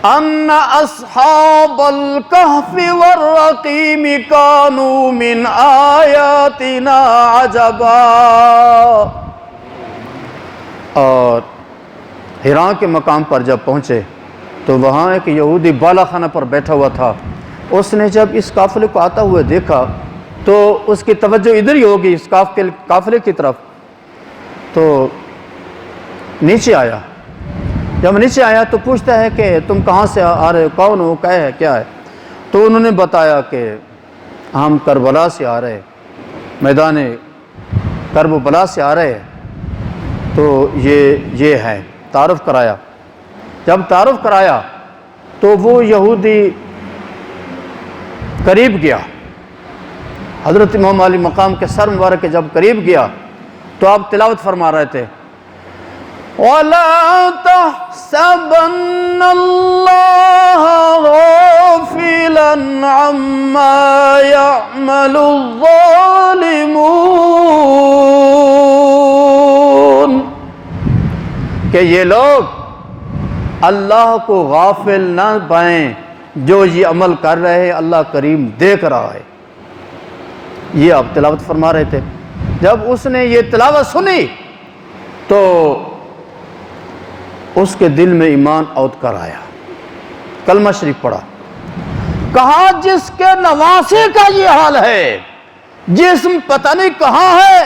ان اصحاب الکہف والرقیم کانوا من آیاتنا عجبا، اور حراء کے مقام پر جب پہنچے تو وہاں ایک یہودی بالا خانہ پر بیٹھا ہوا تھا، اس نے جب اس قافلے کو آتا ہوا دیکھا تو اس کی توجہ ادھر ہی ہوگی اس قافلے کی طرف، تو نیچے آیا۔ جب نیچے آیا تو پوچھتا ہے کہ تم کہاں سے آ رہے ہو، کون ہو، کیا ہے؟ تو انہوں نے بتایا کہ ہم کربلا سے آ رہے، میدان کربلا سے آ رہے، تو یہ ہے، تعارف کرایا۔ جب تعارف کرایا تو وہ یہودی قریب گیا، حضرت امام علی مقام کے سر مبارک کے جب قریب گیا تو آپ تلاوت فرما رہے تھے وَلَا تَحْسَبَنَّ اللَّهَ غَافِلًا عَمَّا يَعْمَلُ الظَّالِمُونَ، کہ یہ لوگ اللہ کو غافل نہ پائیں، جو یہ عمل کر رہے ہیں اللہ کریم دیکھ رہا ہے۔ یہ آپ تلاوت فرما رہے تھے۔ جب اس نے یہ تلاوت سنی تو اس کے دل میں ایمان اوت کر آیا، کلمہ شریف پڑھا، کہا جس کے نواسے کا یہ حال ہے، جسم پتہ نہیں کہاں ہے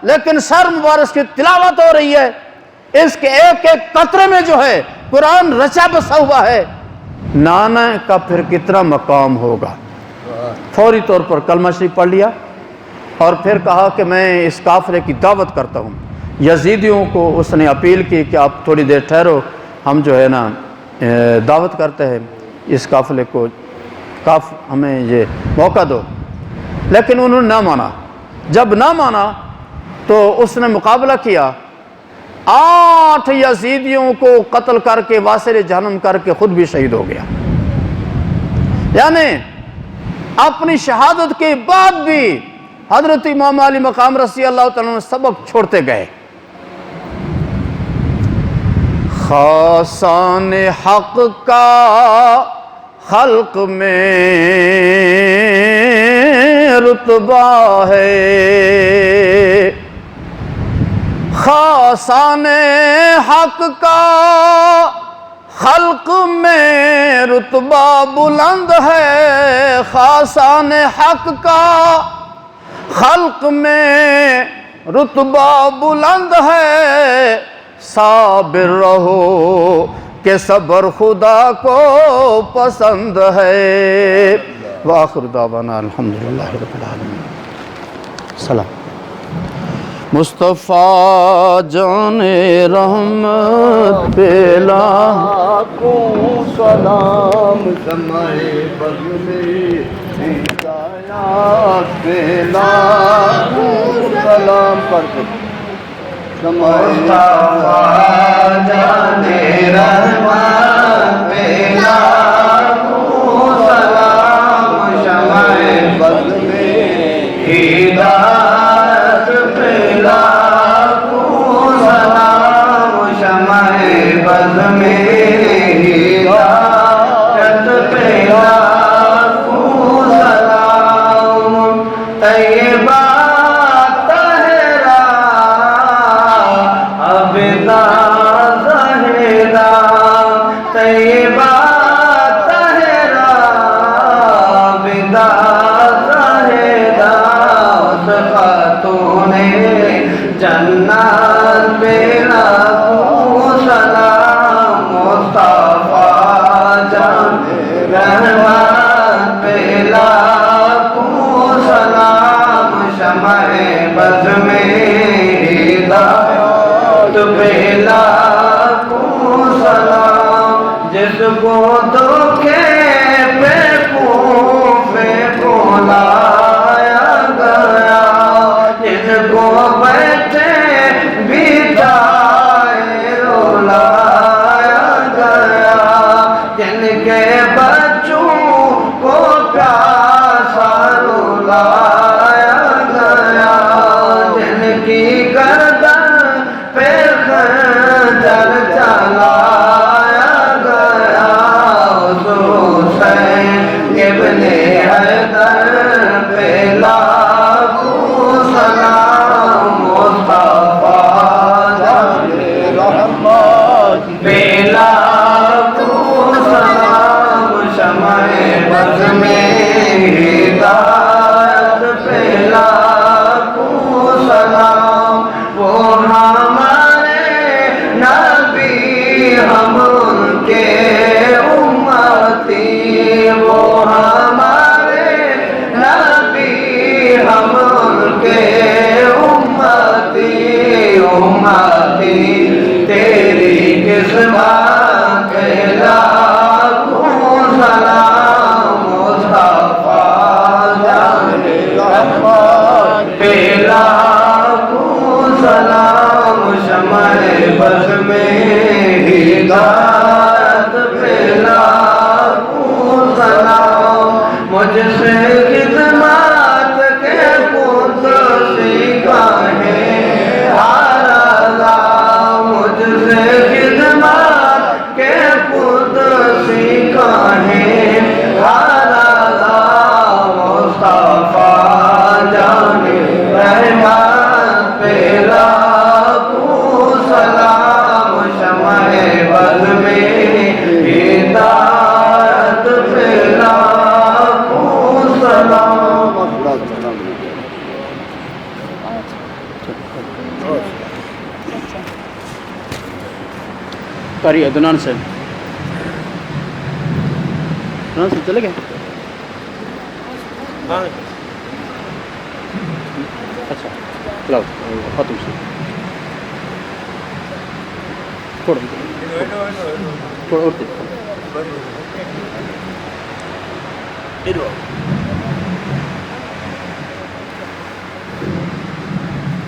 لیکن سر مبارک کی تلاوت ہو رہی ہے، اس کے ایک ایک قطرے میں جو ہے قرآن رچا بسا ہوا ہے، نانا کا پھر کتنا مقام ہوگا۔ فوری طور پر کلمہ شریف پڑھ لیا اور پھر کہا کہ میں اس قافلے کی دعوت کرتا ہوں۔ یزیدیوں کو اس نے اپیل کی کہ آپ تھوڑی دیر ٹھہرو، ہم جو ہے نا دعوت کرتے ہیں اس قافلے کو، ہمیں یہ موقع دو، لیکن انہوں نے نہ مانا۔ جب نہ مانا تو اس نے مقابلہ کیا، 8 یزیدیوں کو قتل کر کے واصل جہنم کر کے خود بھی شہید ہو گیا۔ یعنی اپنی شہادت کے بعد بھی حضرت امام علی مقام رضی اللہ تعالیٰ عنہ سبق چھوڑتے گئے۔ خاصان حق کا خلق میں رتبہ ہے، خاصان حق کا خلق میں رتبہ بلند ہے، خاصان حق کا خلق میں رتبہ بلند ہے، صابر رہو کہ صبر خدا کو پسند ہے۔ وآخر دعوانا الحمدللہ رب العالمین۔ سلام۔ مصطفیٰ جان رحمت پہ لاکھوں سلام شمع بز میں ہدایات پہ لاکھوں سلام پر مصطفیٰ جان رحمت پہ لاکھوں سلام شمع بز میں ہدایت پہ لاکھوں سلام شمع بز میں ہدایت پہ لاکھوں سلام طیبہ طاہرہ عابدہ زاہدہ طیبہ طاہرہ عابدہ زاہدہ خاتون جنت پہ لاکھوں سلام مصطفیٰ جان رحمت پہ لاکھوں سلام شمع بز میں ہدایت پہ لاکھوں سلام جس کو دھوکے پہ بلایا گیا جس کو بیٹھے بٹھائے رلایا گیا جن کے بچوں کو پیاسا رلایا گیا جن کی گردن پہ خنجر چلایا گیا حسین ابن حیدر پہ لاکھوں سلام مصطفیٰ جان رحمت پہ لاکھوں سلام شمع بز میں ہدایت پہ لاکھوں سلام وہ ہمارے نبی ہم ان کے امتی وہ ہمارے نبی ہم ان کے امتی امتی تیری قسمت پہ لاکھوں سلام مصطفیٰ جان رحمت پہ لاکھوں سلام شمع بز میں ہدایت پہ لاکھوں سلام مجھ سے خدمت کے قدسی گاہیں ہارا مجھ سے خدمت کے قدسی گاہیں ہارا مصطفیٰ جان رحمت پہ لاکھوں سلام شمع بز میں ہدایت پہ لاکھوں سلام قاری عدنان سے چلے گئے اچھا چلاؤ خاتم سے چھوڑ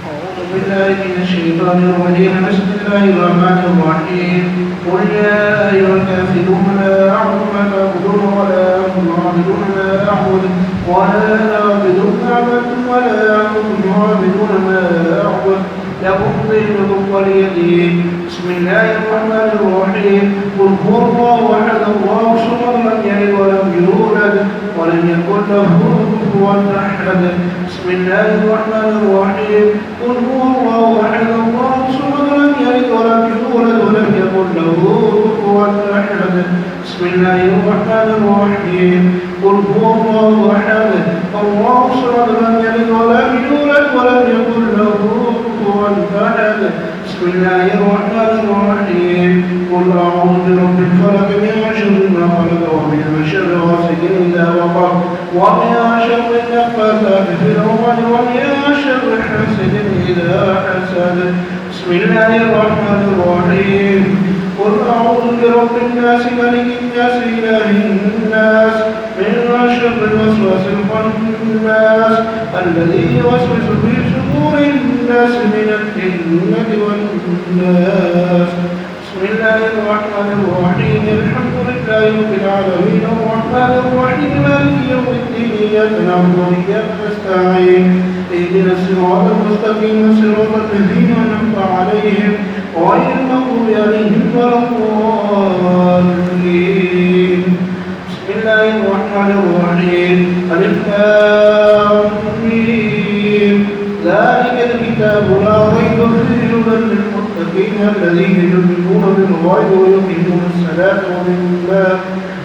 أعوذ بالله من الشيطان الرجيم بسم الله الرحمن الرحيم قل يا أيها الكافرون لا أعبد ما تعبدون ولا أنتم عابدون ما أعبد ولا أنا عابد ما عبدتم ولا أنتم عابدون ما أعبد لكم دينكم ولي دين بسم الله الرحمن الرحيم قل هو الله أحد الله الصمد لم يلد ولم يولد ولم يكن له كفوا أحد بسم الله الرحمن الرحيم قل هو الله أحد الله الصمد لم يلد ولم يولد ولم يكن له كفوا أحد بسم الله الرحمن الرحيم قل هو الله أحد الله الصمد لم يلد ولم يولد ولم يكن له كفوا أحد بسم الله الرحمن الرحيم قل أعوذ برب الفلق من شر ما خلق ومن شر غاسق إذا وقب ومن شر النفاثات في العقد ومن شر حاسد إذا حسد. بسم الله الرحمن الرحيم. قل أعوذ برب الناس ملك الناس إله الناس من شر الوسواس الخناس الذي يوسوس في صدور الناس من الجنة والناس. بسم الله الرحمن الرحيم. الحمد لله رب العالمين الرحمن الرحيم مالك يوم الدين إياك نعبد وإياك نستعين اهدنا الصراط المستقيم صراط الذين أنعمت عليهم غير المغضوب عليهم ولا الضالين. بسم الله الرحمن الرحيم. ألف لام ميم. ذلك الكتاب لا ريب فيه هدى للمتقين الذين يؤمنون بالغيب ويقيمون الصلاة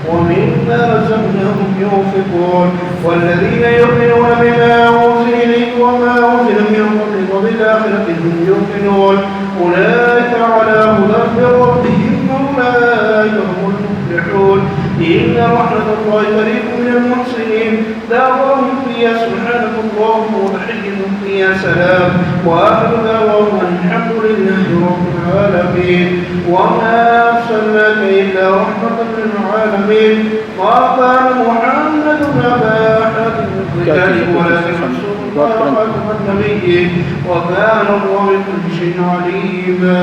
ومما رزقناهم ينفقون والذين يؤمنون بما أنزل إليك وما أنزل من قبلك وبالآخرة هم يوقنون أولئك على هدى من ربهم وأولئك هم المفلحون. إن رحمة الله قريب من المحسنين. دعواهم فيها سبحانك اللهم وتحيتهم فيها سلام وآخر دعواهم الحمد لله رب العالمين. وما أرسلناك إلا رحمة للعالمين. ما كان محمد أبا أحد من رجالكم ولكن رسول الله وخاتم النبيين وكان الله بكل شيء عليما.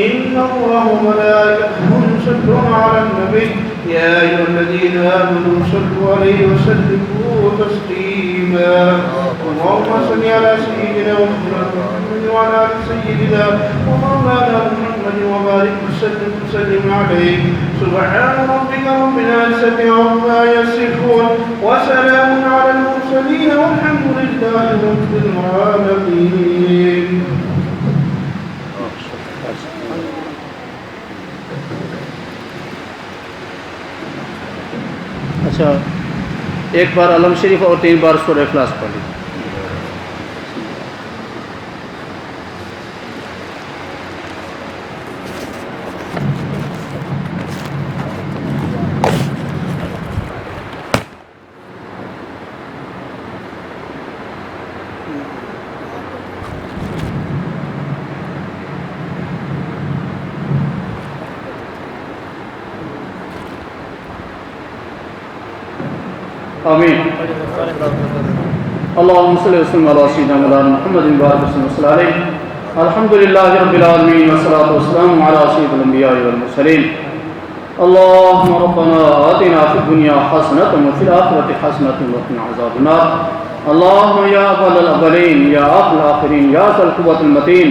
إن الله وملائكته يصلون على النبي يا أيها الذين آمنوا صلوا عليه وسلموا تسليما. اللهم صل على سيدنا محمد وعلى آل سيدنا ومولانا محمد وبارك وسلم عليه. سبحان ربك رب العزة عما يصفون وسلام على المرسلين والحمد لله رب العالمين. اچھا ایک بار علم شریف اور 3 بار سورہ اخلاص پڑھ لی. آمین. اللهم صل وسلم على سيدنا مولانا محمد وعلى آله وصحبه وسلم. الحمد لله رب العالمين والصلاة والسلام على سيد الأنبياء والمرسلين. اللهم ربنا آتنا في الدنيا حسنة وفي الآخرة حسنة وقنا عذاب النار. اللهم يا أول الأولين يا آخر الآخرين يا ذا القوة المتين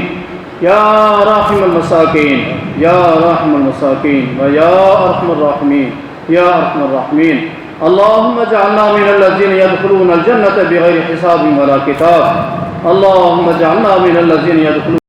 يا راحم المساكين يا راحم المساكين ويا أرحم الراحمين يا أرحم الراحمين. اللهم اجعلنا من الذين يدخلون الجنة بغير حساب ولا كتاب. اللهم اجعلنا من الذين يدخلون